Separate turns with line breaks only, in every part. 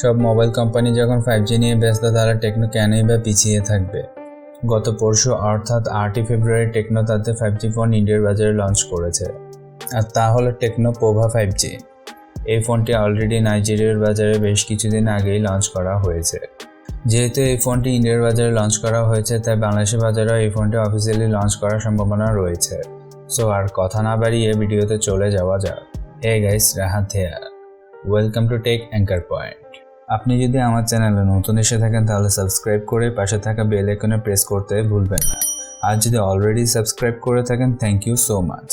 সব mobile company যখন 5G নিয়ে ব্যস্ত তাহলে টেকনো কেনই বা পিছিয়ে থাকবে। গত পরশু অর্থাৎ 8ই ফেব্রুয়ারি টেকনো তাদের 5G ফোন ইন্ডিয়ার বাজারে লঞ্চ করেছে, আর তা হলো টেকনো পোভা 5G। এই ফোনটি অলরেডি নাইজেরিয়ার বাজারে বেশ কিছুদিন আগেই লঞ্চ করা হয়েছে। যেহেতু এই ফোনটি ইন্ডিয়ার বাজারে লঞ্চ করা হয়েছে, তাই বাংলাদেশের বাজারেও এই ফোনটি অফিসিয়ালি লঞ্চ করার সম্ভাবনা রয়েছে। সো আর কথা না বাড়িয়ে ভিডিওতে চলে যাওয়া যাক। Hey guys, Rahat here, welcome to Tech Anchor Point. আপনি যদি আমার চ্যানেলে নতুন এসে থাকেন তাহলে সাবস্ক্রাইব করে পাশে থাকা বেল আইকনে প্রেস করতে ভুলবেন না। আর যদি অলরেডি সাবস্ক্রাইব করে থাকেন, থ্যাংক ইউ সো মাচ।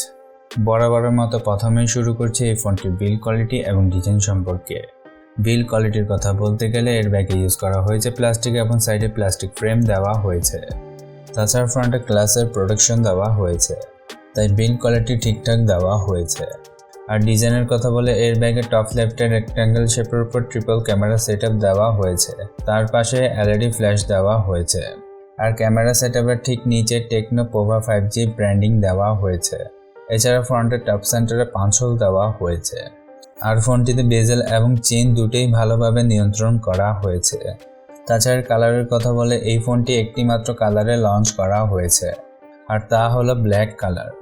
বরাবরের মতো প্রথমেই শুরু করছি এই ফোনটির বিল্ড কোয়ালিটি এবং ডিজাইন সম্পর্কে। বিল্ড কোয়ালিটির কথা বলতে গেলে এর ব্যাগে ইউজ করা হয়েছে প্লাস্টিক এবং সাইডে প্লাস্টিক ফ্রেম দেওয়া হয়েছে। তাছাড়া ফ্রন্টে গ্লাসের প্রোটেকশন দেওয়া হয়েছে, তাই বিল্ড কোয়ালিটি ঠিকঠাক দেওয়া হয়েছে। আর ডিজাইনের কথা বলে এর ব্যাগে টপ লেফটে রেক্ট্যাঙ্গেল শেপের উপর ট্রিপল ক্যামেরা সেটআপ দেওয়া হয়েছে, তার পাশে এলইডি ফ্ল্যাশ দেওয়া হয়েছে। আর ক্যামেরা সেটআপের ঠিক নিচে টেকনো পোভা 5G ব্র্যান্ডিং দেওয়া হয়েছে। এছাড়া ফ্রন্টের টপ সেন্টারে পাঞ্চ হোল দেওয়া হয়েছে। আর ফোনটিতে বেজেল এবং চেইন দুটোই ভালোভাবে নিয়ন্ত্রণ করা হয়েছে। তাছাড়া কালারের কথা বলে এই ফোনটি একটি মাত্র কালারে লঞ্চ করা হয়েছে, আর তা হলো black colour.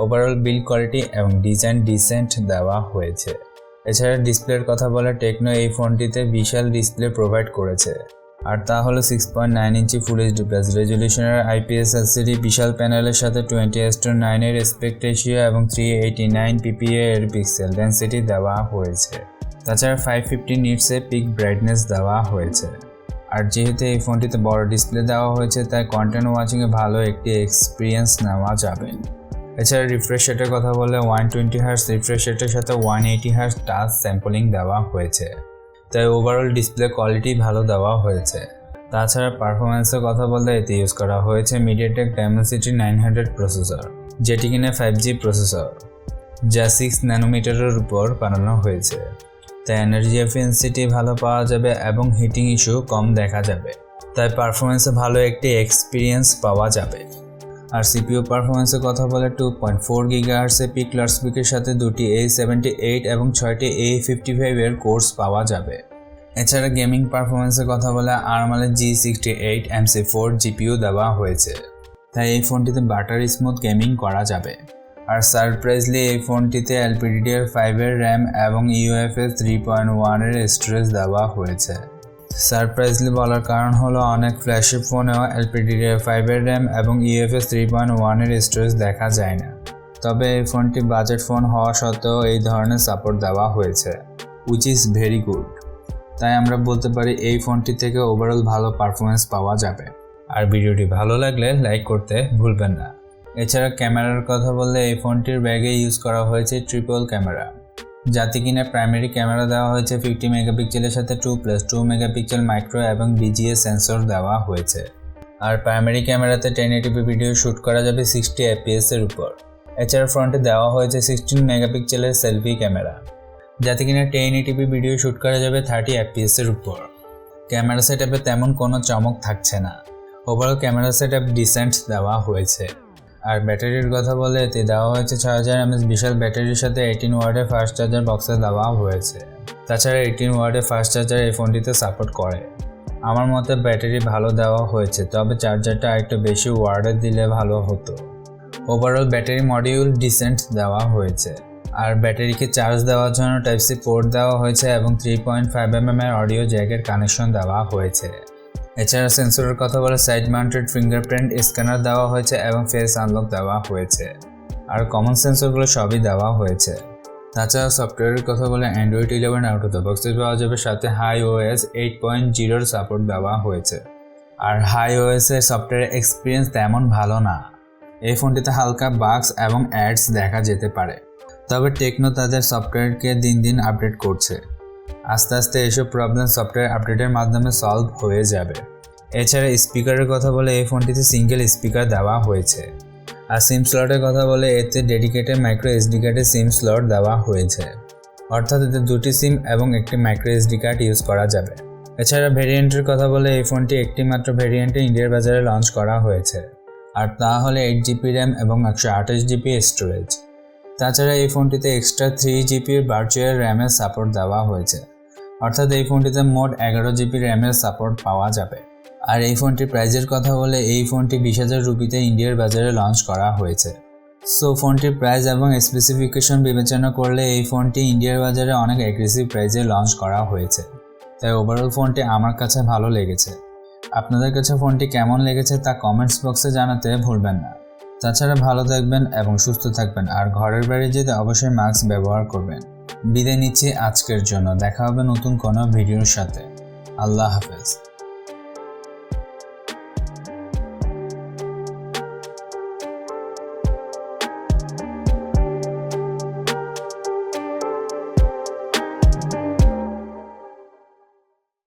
Overall build quality এবং ডিজাইন ডিসেন্ট দেওয়া হয়েছে। এছাড়া ডিসপ্লের কথা বলে টেকনো এই ফোনটিতে বিশাল ডিসপ্লে প্রোভাইড করেছে, আর তা হলো 6.9 ইঞ্চি ফুল এইচডি প্লাস রেজলিউশনের IPS LCD বিশাল প্যানেলের সাথে 20:9 এর অ্যাসপেক্ট রেশিও এবং 389 ppa এর পিক্সেল ডেন্সিটি দেওয়া হয়েছে। তাছাড়া 550 নিটসে পিক ব্রাইটনেস দেওয়া হয়েছে। আর যেহেতু এই ফোনটিতে বড় ডিসপ্লে দেওয়া হয়েছে, তাই কন্টেন্ট ওয়াচিংয়ে ভালো একটি এক্সপিরিয়েন্স নেওয়া যাবে। এছাড়া রিফ্রেশ রেটের কথা বলে 120 হার্টজ রিফ্রেশ রেটের সাথে 180 হার্টজ টাচ স্যাম্পলিং দেওয়া হয়েছে, তাই ওভারঅল ডিসপ্লে কোয়ালিটি ভালো দেওয়া হয়েছে। তাছাড়া পারফরমেন্সের কথা বলতে এতে ইউজ করা হয়েছে MediaTek Dimensity 900 প্রসেসর, যেটি কিনা 5G প্রসেসর, যা 6 ন্যানোমিটারের উপর বানানো হয়েছে। তাই এনার্জি এফিসিয়েন্সি ভালো পাওয়া যাবে এবং হিটিং ইস্যু কম দেখা যাবে, তাই পারফরমেন্সে ভালো একটি এক্সপিরিয়েন্স পাওয়া যাবে। আর CPU পারফরমেন্সের কথা বলে 2.4 GHz পিক লার্জ পিকের সাথে দুটি A78 এবং 6টি A55 এর কোর্স পাওয়া যাবে। এছাড়া গেমিং পারফরমেন্সের কথা বলে ARM G68 MC4 GPU দেওয়া হয়েছে, তাই এই ফোনটিতে বাটার স্মুথ গেমিং করা যাবে। আর সারপ্রাইজলি এই ফোনটিতে LPDDR5 এর RAM এবং UFS 3.1 এর স্টোরেজ দেওয়া হয়েছে। সারপ্রাইজলি বলার কারণ হলো অনেক ফ্ল্যাগশিপ ফোনেও LPDDR5 এর RAM এবং UFS 3.1 এর স্টোরেজ দেখা যায় না, তবে এই ফোনটি বাজেট ফোন হওয়া সত্ত্বেও এই ধরনের সাপোর্ট দেওয়া হয়েছে, উইচ ইজ ভেরি গুড। তাই আমরা বলতে পারি এই ফোনটি থেকে ওভারঅল ভালো পারফরমেন্স পাওয়া যাবে। আর ভিডিওটি ভালো লাগলে লাইক করতে ভুলবেন না। এছাড়া ক্যামেরার কথা বললে এই ফোনটির ব্যাগে ইউজ করা হয়েছে ট্রিপল ক্যামেরা, যাতে কিনা প্রাইমারি ক্যামেরা দেওয়া হয়েছে 50 মেগাপিক্সেলের সাথে 2+2 মেগাপিক্সেল মাইক্রো এবং BGA সেন্সর দেওয়া হয়েছে। আর প্রাইমারি ক্যামেরাতে 1080p ভিডিও শ্যুট করা যাবে 60 fps এর উপর। এছাড়া ফ্রন্টে দেওয়া হয়েছে 16 মেগাপিক্সেলের সেলফি ক্যামেরা, যাতে কিনা 1080p ভিডিও শ্যুট করা যাবে 30 fps এর উপর। ক্যামেরা সেটআপে তেমন কোনো চমক থাকছে না, ওভারঅল ক্যামেরা সেটআপ ডিসেন্ট দেওয়া হয়েছে। আর ব্যাটারির কথা বলে এতে দেওয়া হয়েছে 6000 mAh বিশাল ব্যাটারির সাথে 18 ওয়াটের ফাস্ট চার্জার বক্সে দেওয়া হয়েছে। তাছাড়া 18 ওয়াটের ফাস্ট চার্জার এই ফোনটিতে সাপোর্ট করে। আমার মতে ব্যাটারি ভালো দেওয়া হয়েছে, তবে চার্জারটা আরেকটু বেশি ওয়াটের দিলে ভালো হতো। ওভারঅল ব্যাটারি মডিউল ডিসেন্ট দেওয়া হয়েছে। আর ব্যাটারিকে চার্জ দেওয়ার জন্য টাইপ-C পোর্ট দেওয়া হয়েছে এবং 3.5mm এর অডিও জ্যাকের কানেকশন দেওয়া হয়েছে। এছাড়া সেন্সরের কথা বলে সাইড মাউন্টেড ফিঙ্গারপ্রিন্ট স্ক্যানার দেওয়া হয়েছে এবং ফেস আনলক দেওয়া হয়েছে। আর কমন সেন্সরগুলো সবই দেওয়া হয়েছে। তাছাড়া সফটওয়্যারের কথা বলে Android 11 আউট অফ দ্য বক্সে পাওয়া যাবে, সাথে iOS 8.0 সাপোর্ট দেওয়া হয়েছে। আর iOS এর সফটওয়্যার এক্সপিরিয়েন্স তেমন ভালো না, এই ফোনটিতে হালকা বাগস এবং অ্যাডস দেখা যেতে পারে, তবে টেকনো তাদের সফটওয়্যারকে দিন দিন আপডেট করছে। আস্তে আস্তে এসব প্রবলেম সফটওয়্যার আপডেটের মাধ্যমে সলভ হয়ে যাবে। এছাড়া স্পিকারের কথা বলে এই ফোনটিতে সিঙ্গেল স্পিকার দেওয়া হয়েছে। আর সিম স্লটের কথা বলে এতে ডেডিকেটেড মাইক্রো এসডি কার্ডের সিম স্লট দেওয়া হয়েছে, অর্থাৎ এতে দুটি সিম এবং একটি মাইক্রো এসডি কার্ড ইউজ করা যাবে। এছাড়া ভেরিয়েন্টের কথা বলে এই ফোনটি একটি মাত্র ভেরিয়েন্টে ইন্ডিয়ার বাজারে লঞ্চ করা হয়েছে, আর তা হলে 8GB RAM এবং 128GB স্টোরেজ। তাছাড়া এই ফোনটিতে এক্সট্রা 3GB ভার্চুয়াল র্যামের সাপোর্ট দেওয়া হয়েছে। অর্থাৎ এই ফোনটিতে মোট 11 জিবি র্যামের সাপোর্ট পাওয়া যাবে। আর এই ফোনটির প্রাইজের কথা বলে এই ফোনটি 20,000 রুপিতে ইন্ডিয়ার বাজারে লঞ্চ করা হয়েছে। সো ফোনটির প্রাইস এবং স্পেসিফিকেশন বিবেচনা করলে এই ফোনটি ইন্ডিয়ার বাজারে অনেক অ্যাগ্রেসিভ প্রাইজে লঞ্চ করা হয়েছে। তাই ওভারঅল ফোনটি আমার কাছে ভালো লেগেছে। আপনাদের কাছে ফোনটি কেমন লেগেছে তা কমেন্টস বক্সে জানাতে ভুলবেন না। তাছাড়া ভালো থাকবেন এবং সুস্থ থাকবেন, আর ঘরের বাইরে যেতে অবশ্যই মাস্ক ব্যবহার করবেন। বিদায় নিচ্ছি আজকের জন্য। দেখা হবে নতুন কোনো ভিডিওর সাথে। আল্লাহ হাফেজ।